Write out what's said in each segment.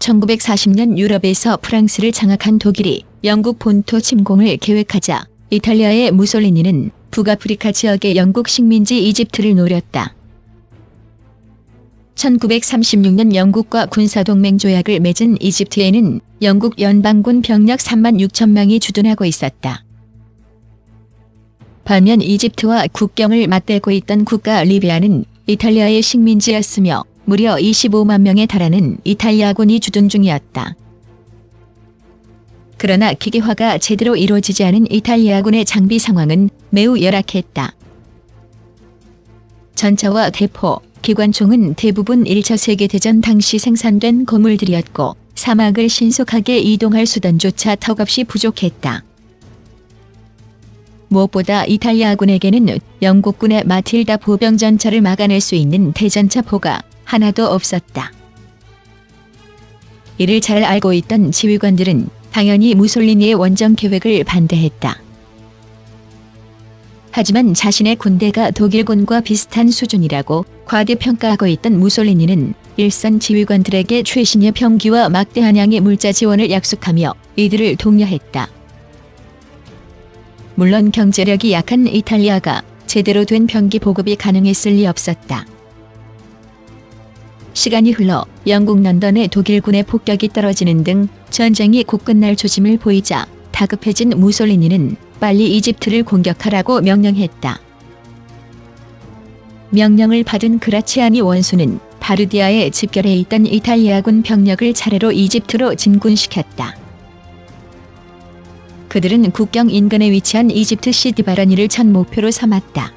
1940년 유럽에서 프랑스를 장악한 독일이 영국 본토 침공을 계획하자 이탈리아의 무솔리니는 북아프리카 지역의 영국 식민지 이집트를 노렸다. 1936년 영국과 군사동맹 조약을 맺은 이집트에는 영국 연방군 병력 36,000명이 주둔하고 있었다. 반면 이집트와 국경을 맞대고 있던 국가 리비아는 이탈리아의 식민지였으며 무려 25만 명에 달하는 이탈리아군이 주둔 중이었다. 그러나 기계화가 제대로 이루어지지 않은 이탈리아군의 장비 상황은 매우 열악했다. 전차와 대포, 기관총은 대부분 1차 세계대전 당시 생산된 고물들이었고 사막을 신속하게 이동할 수단조차 턱없이 부족했다. 무엇보다 이탈리아군에게는 영국군의 마틸다 보병 전차를 막아낼 수 있는 대전차포가 하나도 없었다. 이를 잘 알고 있던 지휘관들은 당연히 무솔리니의 원정 계획을 반대했다. 하지만 자신의 군대가 독일군과 비슷한 수준이라고 과대평가하고 있던 무솔리니는 일선 지휘관들에게 최신의 병기와 막대한 양의 물자 지원을 약속하며 이들을 독려했다. 물론 경제력이 약한 이탈리아가 제대로 된 병기 보급이 가능했을 리 없었다. 시간이 흘러 영국 런던의 독일군의 폭격이 떨어지는 등 전쟁이 곧 끝날 조짐을 보이자 다급해진 무솔리니는 빨리 이집트를 공격하라고 명령했다. 명령을 받은 그라치아니 원수는 바르디아에 집결해 있던 이탈리아군 병력을 차례로 이집트로 진군시켰다. 그들은 국경 인근에 위치한 이집트 시디바라니를 첫 목표로 삼았다.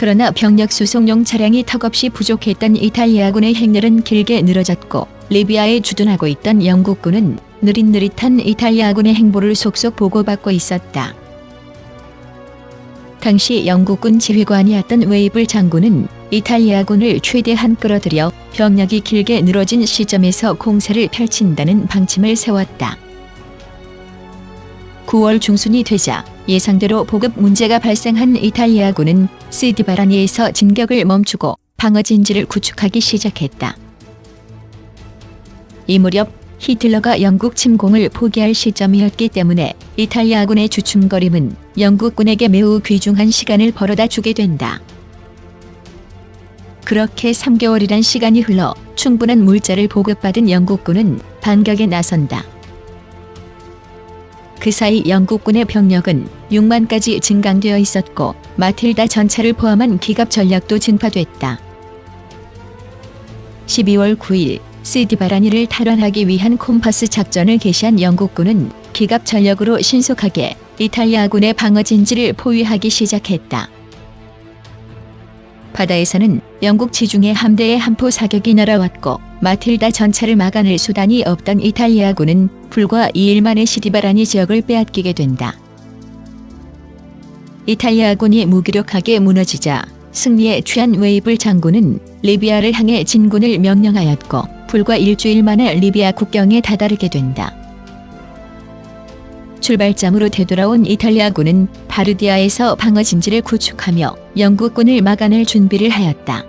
그러나 병력 수송용 차량이 턱없이 부족했던 이탈리아군의 행렬은 길게 늘어졌고 리비아에 주둔하고 있던 영국군은 느릿느릿한 이탈리아군의 행보를 속속 보고받고 있었다. 당시 영국군 지휘관이었던 웨이블 장군은 이탈리아군을 최대한 끌어들여 병력이 길게 늘어진 시점에서 공세를 펼친다는 방침을 세웠다. 9월 중순이 되자 예상대로 보급 문제가 발생한 이탈리아군은 시디바라니에서 진격을 멈추고 방어진지를 구축하기 시작했다. 이 무렵 히틀러가 영국 침공을 포기할 시점이었기 때문에 이탈리아군의 주춤거림은 영국군에게 매우 귀중한 시간을 벌어다 주게 된다. 그렇게 3개월이란 시간이 흘러 충분한 물자를 보급받은 영국군은 반격에 나선다. 그 사이 영국군의 병력은 6만까지 증강되어 있었고 마틸다 전차를 포함한 기갑 전략도 증파됐다. 12월 9일 시디바라니를 탈환하기 위한 콤파스 작전을 개시한 영국군은 기갑 전력으로 신속하게 이탈리아군의 방어진지를 포위하기 시작했다. 바다에서는 영국 지중해 함대의 함포 사격이 날아왔고 마틸다 전차를 막아낼 수단이 없던 이탈리아군은 불과 2일 만에 시디바라니 지역을 빼앗기게 된다. 이탈리아군이 무기력하게 무너지자 승리에 취한 웨이블 장군은 리비아를 향해 진군을 명령하였고 불과 일주일 만에 리비아 국경에 다다르게 된다. 출발점으로 되돌아온 이탈리아군은 바르디아에서 방어진지를 구축하며 영국군을 막아낼 준비를 하였다.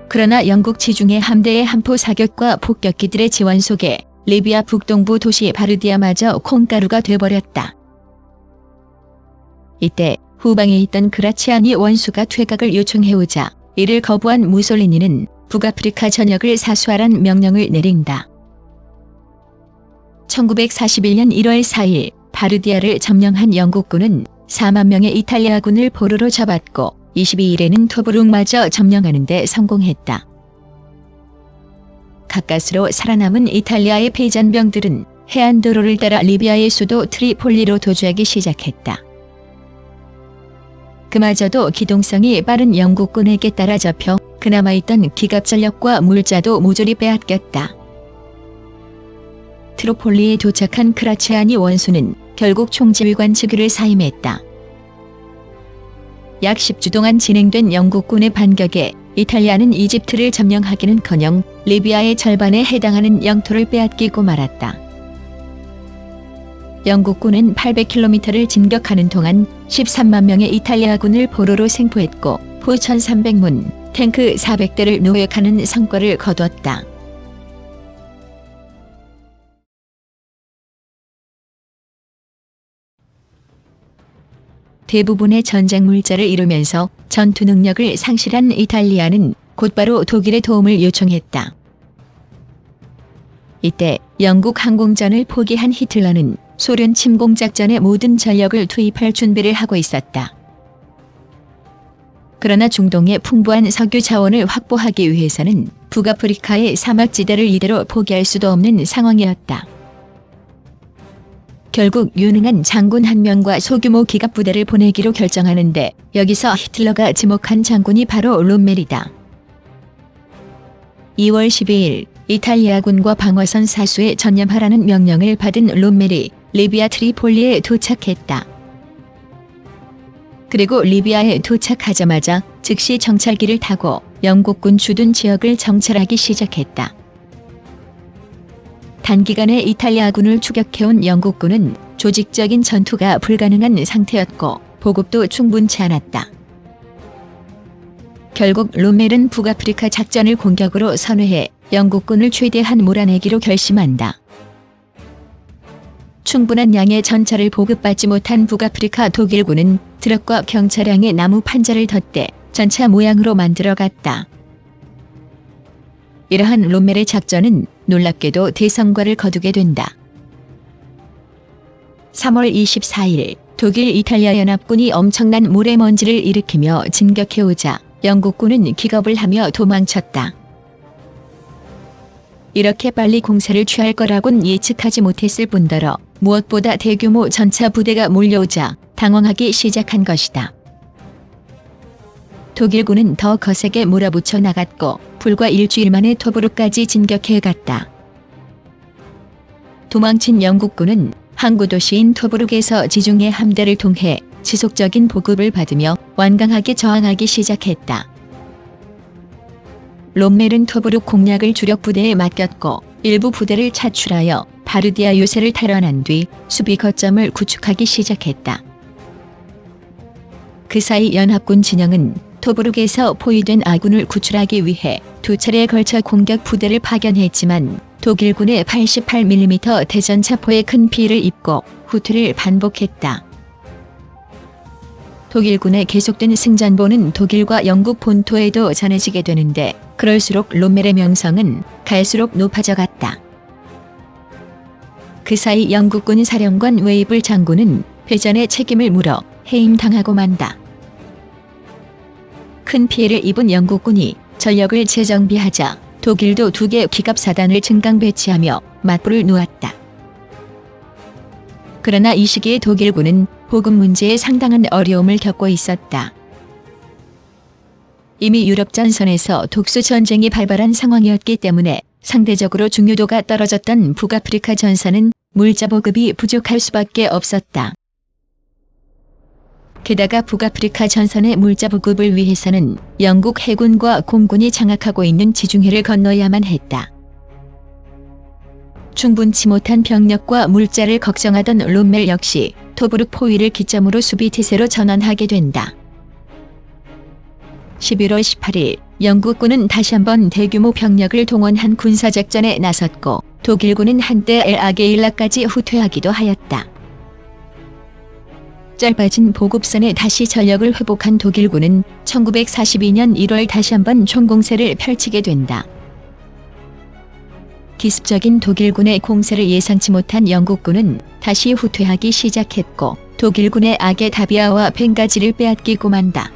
그러나 영국 지중해 함대의 함포 사격과 폭격기들의 지원 속에 리비아 북동부 도시 바르디아마저 콩가루가 돼버렸다. 이때 후방에 있던 그라치아니 원수가 퇴각을 요청해오자 이를 거부한 무솔리니는 북아프리카 전역을 사수하란 명령을 내린다. 1941년 1월 4일 바르디아를 점령한 영국군은 4만 명의 이탈리아군을 포로로 잡았고 22일에는 토브룩마저 점령하는 데 성공했다. 가까스로 살아남은 이탈리아의 패전병들은 해안도로를 따라 리비아의 수도 트리폴리로 도주하기 시작했다. 그마저도 기동성이 빠른 영국군에게 따라잡혀 그나마 있던 기갑 전력과 물자도 모조리 빼앗겼다. 트로폴리에 도착한 크라치아니 원수는 결국 총지휘관 즉위를 사임했다. 약 10주 동안 진행된 영국군의 반격에 이탈리아는 이집트를 점령하기는커녕 리비아의 절반에 해당하는 영토를 빼앗기고 말았다. 영국군은 800km를 진격하는 동안 13만 명의 이탈리아군을 포로로 생포했고 포 1300문, 탱크 400대를 노획하는 성과를 거뒀다. 대부분의 전장 물자를 잃으면서 전투 능력을 상실한 이탈리아는 곧바로 독일의 도움을 요청했다. 이때 영국 항공전을 포기한 히틀러는 소련 침공작전에 모든 전력을 투입할 준비를 하고 있었다. 그러나 중동의 풍부한 석유 자원을 확보하기 위해서는 북아프리카의 사막지대를 이대로 포기할 수도 없는 상황이었다. 결국 유능한 장군 한 명과 소규모 기갑부대를 보내기로 결정하는데 여기서 히틀러가 지목한 장군이 바로 롬멜이다. 2월 12일 이탈리아군과 방어선 사수에 전념하라는 명령을 받은 롬멜이 리비아 트리폴리에 도착했다. 그리고 리비아에 도착하자마자 즉시 정찰기를 타고 영국군 주둔 지역을 정찰하기 시작했다. 단기간에 이탈리아군을 추격해온 영국군은 조직적인 전투가 불가능한 상태였고 보급도 충분치 않았다. 결국 롬멜은 북아프리카 작전을 공격으로 선회해 영국군을 최대한 몰아내기로 결심한다. 충분한 양의 전차를 보급받지 못한 북아프리카 독일군은 트럭과 경차량의 나무 판자를 덧대 전차 모양으로 만들어갔다. 이러한 롬멜의 작전은 놀랍게도 대성과를 거두게 된다. 3월 24일 독일 이탈리아 연합군이 엄청난 모래먼지를 일으키며 진격해오자 영국군은 기겁을 하며 도망쳤다. 이렇게 빨리 공세를 취할 거라곤 예측하지 못했을 뿐더러 무엇보다 대규모 전차 부대가 몰려오자 당황하기 시작한 것이다. 독일군은 더 거세게 몰아붙여 나갔고 불과 일주일 만에 토브룩까지 진격해갔다. 도망친 영국군은 항구 도시인 토브룩에서 지중해 함대를 통해 지속적인 보급을 받으며 완강하게 저항하기 시작했다. 롬멜은 토브룩 공략을 주력 부대에 맡겼고 일부 부대를 차출하여 바르디아 요새를 탈환한 뒤 수비 거점을 구축하기 시작했다. 그 사이 연합군 진영은 토브룩에서 포위된 아군을 구출하기 위해 두 차례에 걸쳐 공격 부대를 파견했지만 독일군의 88mm 대전차포에 큰 피해를 입고 후퇴를 반복했다. 독일군의 계속된 승전보는 독일과 영국 본토에도 전해지게 되는데 그럴수록 롬멜의 명성은 갈수록 높아져갔다. 그 사이 영국군 사령관 웨이블 장군은 패전의 책임을 물어 해임당하고 만다. 큰 피해를 입은 영국군이 전력을 재정비하자 독일도 2개 기갑사단을 증강 배치하며 맞불을 놓았다. 그러나 이 시기에 독일군은 보급 문제에 상당한 어려움을 겪고 있었다. 이미 유럽 전선에서 독소 전쟁이 발발한 상황이었기 때문에 상대적으로 중요도가 떨어졌던 북아프리카 전선은 물자 보급이 부족할 수밖에 없었다. 게다가 북아프리카 전선의 물자 보급을 위해서는 영국 해군과 공군이 장악하고 있는 지중해를 건너야만 했다. 충분치 못한 병력과 물자를 걱정하던 롬멜 역시 토브룩 포위를 기점으로 수비 태세로 전환하게 된다. 11월 18일 영국군은 다시 한번 대규모 병력을 동원한 군사작전에 나섰고 독일군은 한때 엘 아게일라까지 후퇴하기도 하였다. 짧아진 보급선에 다시 전력을 회복한 독일군은 1942년 1월 다시 한번 총공세를 펼치게 된다. 기습적인 독일군의 공세를 예상치 못한 영국군은 다시 후퇴하기 시작했고 독일군의 아게 다비아와 벵가지를 빼앗기고 만다.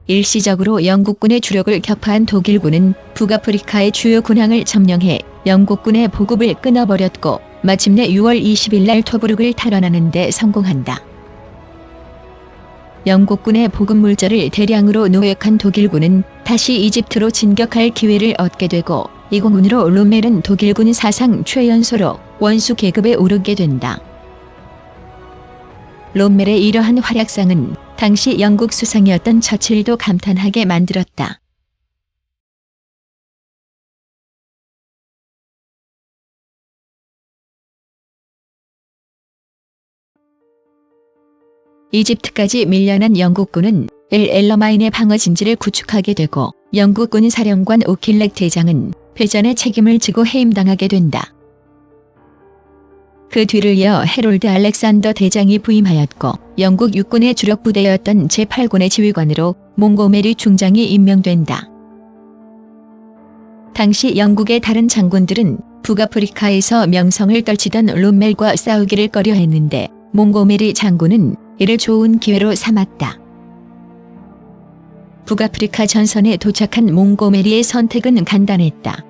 일시적으로 영국군의 주력을 격파한 독일군은 북아프리카의 주요 군항을 점령해 영국군의 보급을 끊어버렸고 마침내 6월 20일 날 토브룩을 탈환하는 데 성공한다. 영국군의 보급 물자를 대량으로 노획한 독일군은 다시 이집트로 진격할 기회를 얻게 되고 이 공운으로 롬멜은 독일군 사상 최연소로 원수 계급에 오르게 된다. 롬멜의 이러한 활약상은 당시 영국 수상이었던 처칠도 감탄하게 만들었다. 이집트까지 밀려난 영국군은 엘 엘러마인의 방어 진지를 구축하게 되고 영국군 사령관 오킬렉 대장은 패전의 책임을 지고 해임당하게 된다. 그 뒤를 이어 해롤드 알렉산더 대장이 부임하였고 영국 육군의 주력 부대였던 제8군의 지휘관으로 몽고메리 중장이 임명된다. 당시 영국의 다른 장군들은 북아프리카에서 명성을 떨치던 롬멜과 싸우기를 꺼려했는데 몽고메리 장군은 이를 좋은 기회로 삼았다. 북아프리카 전선에 도착한 몽고메리의 선택은 간단했다.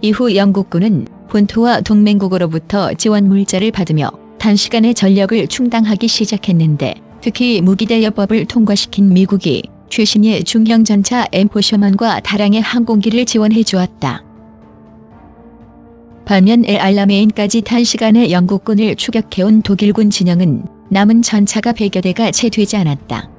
이후 영국군은 본토와 동맹국으로부터 지원 물자를 받으며 단시간에 전력을 충당하기 시작했는데 특히 무기대여법을 통과시킨 미국이 최신의 중형 전차 엠포셔먼과 다량의 항공기를 지원해 주었다. 반면 엘 알라메인까지 단시간에 영국군을 추격해온 독일군 진영은 남은 전차가 100여 대가 채 되지 않았다.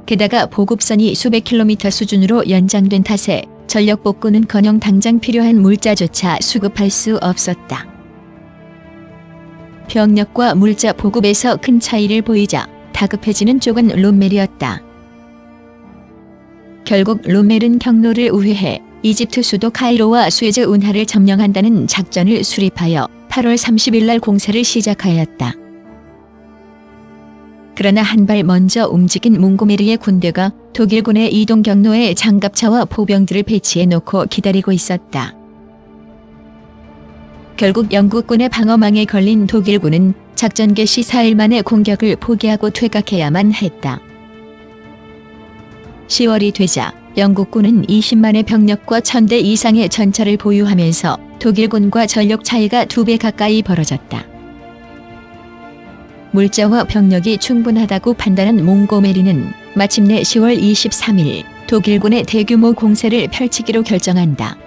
게다가 보급선이 수백 킬로미터 수준으로 연장된 탓에 전력 복구는커녕 당장 필요한 물자조차 수급할 수 없었다. 병력과 물자 보급에서 큰 차이를 보이자 다급해지는 쪽은 롬멜이었다. 결국 롬멜은 경로를 우회해 이집트 수도 카이로와 수에즈 운하를 점령한다는 작전을 수립하여 8월 30일 날 공세를 시작하였다. 그러나 한 발 먼저 움직인 몽고메리의 군대가 독일군의 이동 경로에 장갑차와 포병들을 배치해 놓고 기다리고 있었다. 결국 영국군의 방어망에 걸린 독일군은 작전 개시 4일 만에 공격을 포기하고 퇴각해야만 했다. 10월이 되자 영국군은 20만의 병력과 1000대 이상의 전차를 보유하면서 독일군과 전력 차이가 2배 가까이 벌어졌다. 물자와 병력이 충분하다고 판단한 몽고메리는 마침내 10월 23일 독일군의 대규모 공세를 펼치기로 결정한다.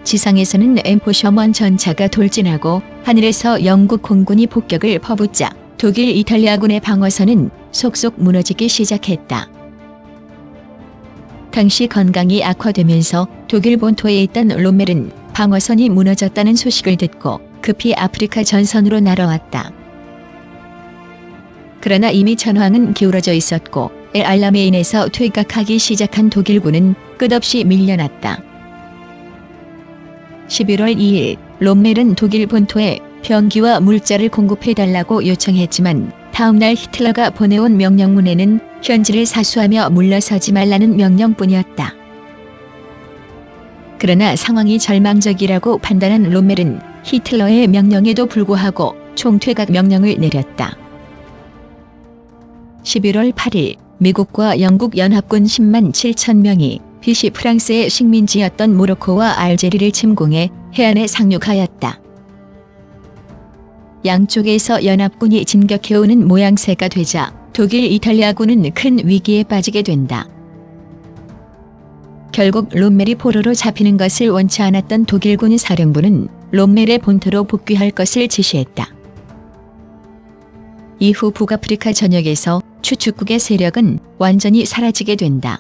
지상에서는 엠포셔먼 전차가 돌진하고 하늘에서 영국 공군이 폭격을 퍼붓자 독일 이탈리아군의 방어선은 속속 무너지기 시작했다. 당시 건강이 악화되면서 독일 본토에 있던 롬멜은 방어선이 무너졌다는 소식을 듣고 급히 아프리카 전선으로 날아왔다. 그러나 이미 전황은 기울어져 있었고 엘 알라메인에서 퇴각하기 시작한 독일군은 끝없이 밀려났다. 11월 2일 롬멜은 독일 본토에 병기와 물자를 공급해달라고 요청했지만 다음날 히틀러가 보내온 명령문에는 현지를 사수하며 물러서지 말라는 명령뿐이었다. 그러나 상황이 절망적이라고 판단한 롬멜은 히틀러의 명령에도 불구하고 총퇴각 명령을 내렸다. 11월 8일 미국과 영국 연합군 10만 7천 명이 비시 프랑스의 식민지였던 모로코와 알제리를 침공해 해안에 상륙하였다. 양쪽에서 연합군이 진격해오는 모양새가 되자 독일 이탈리아군은 큰 위기에 빠지게 된다. 결국 롬멜이 포로로 잡히는 것을 원치 않았던 독일군 사령부는 롬멜의 본토로 복귀할 것을 지시했다. 이후 북아프리카 전역에서 추축국의 세력은 완전히 사라지게 된다.